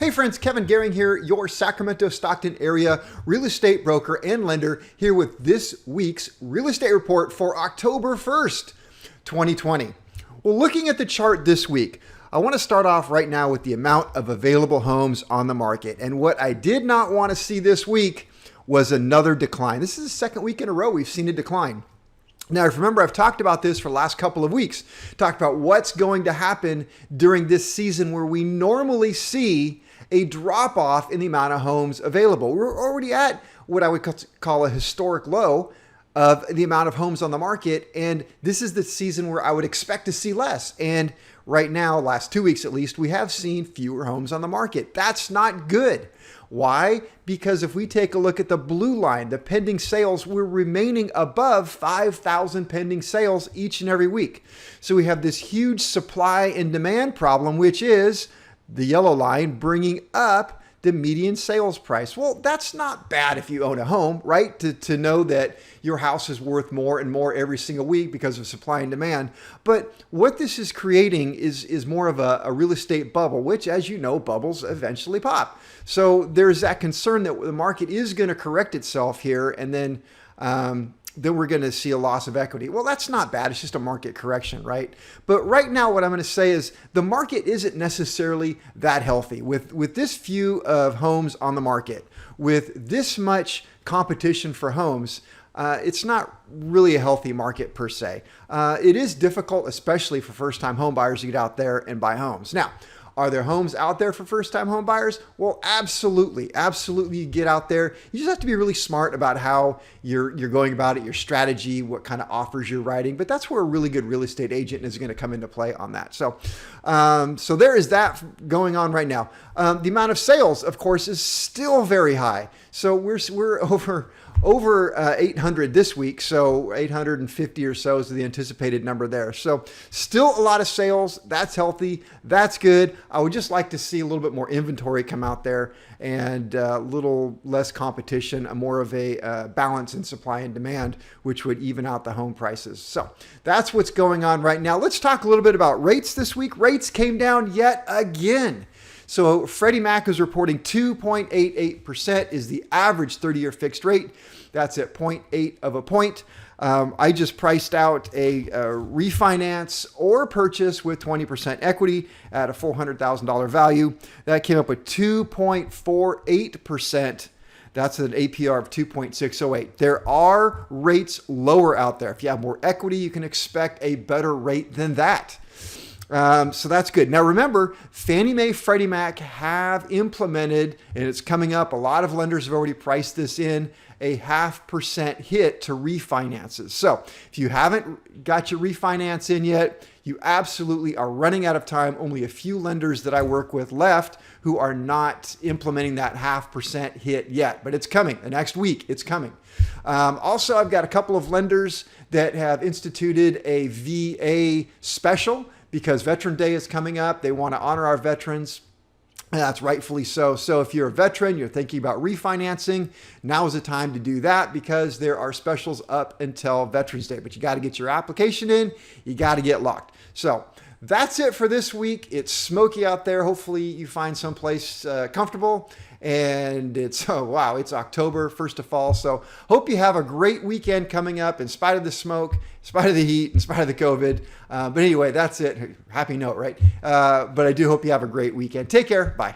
Hey friends, Kevin Gehring here, your Sacramento, Stockton area real estate broker and lender, here with this week's real estate report for October 1st, 2020. Well, looking at the chart this week, I want to start off right now with the amount of available homes on the market. And what I did not want to see this week was another decline. This is the second week in a row we've seen a decline. Now, if you remember, I've talked about this for the last couple of weeks, talked about what's going to happen during this season where we normally see a drop off in the amount of homes available. We're already at what I would call a historic low of the amount of homes on the market. And this is the season where I would expect to see less. And right now, last 2 weeks at least, we have seen fewer homes on the market. That's not good. Why? Because if we take a look at the blue line, the pending sales, we're remaining above 5,000 pending sales each and every week. So we have this huge supply and demand problem, which is the yellow line bringing up the median sales price. Well, that's not bad if you own a home, right? To know that your house is worth more and more every single week because of supply and demand. But what this is creating is more of a real estate bubble, which, as you know, bubbles eventually pop. So there's that concern that the market is going to correct itself here, and then we're going to see a loss of equity. Well, that's not bad. It's just a market correction, right? But right now, what I'm going to say is the market isn't necessarily that healthy. With this few of homes on the market, with this much competition for homes, it's not really a healthy market per se. It is difficult, especially for first-time home buyers, to get out there and buy homes. Now, are there homes out there for first-time home buyers? Well, absolutely. Absolutely, you get out there. You just have to be really smart about how you're going about it, your strategy, what kind of offers you're writing. But that's where a really good real estate agent is going to come into play on that. So there is that going on right now. The amount of sales, of course, is still very high. So we're over 800 this week, so 850 or so is the anticipated number there. So still a lot of sales. That's healthy. That's good. I would just like to see a little bit more inventory come out there and a little less competition, more of a balance in supply and demand, which would even out the home prices. So that's what's going on right now. Let's talk a little bit about rates this week. Rates came down yet again. So Freddie Mac is reporting 2.88% is the average 30-year fixed rate. That's at 0.8 of a point. I just priced out a refinance or purchase with 20% equity at a $400,000 value. That came up with 2.48%. That's an APR of 2.608. There are rates lower out there. If you have more equity, you can expect a better rate than that. So that's good. Now remember, Fannie Mae, Freddie Mac have implemented, and it's coming up, a lot of lenders have already priced this in, a 0.5% hit to refinances. So if you haven't got your refinance in yet, you absolutely are running out of time. Only a few lenders that I work with left who are not implementing that 0.5% hit yet, but it's coming. The next week, it's coming. Also, I've got a couple of lenders that have instituted a VA special because Veteran Day is coming up. They want to honor our veterans. And that's rightfully so. So if you're a veteran, you're thinking about refinancing, now is the time to do that because there are specials up until Veterans Day. But you got to get your application in. You got to get locked. So that's it for this week. It's smoky out there. Hopefully you find someplace comfortable. And it's October, first of fall. So hope you have a great weekend coming up in spite of the smoke, in spite of the heat, in spite of the COVID. But anyway, that's it. Happy note, right? But I do hope you have a great weekend. Take care. Bye.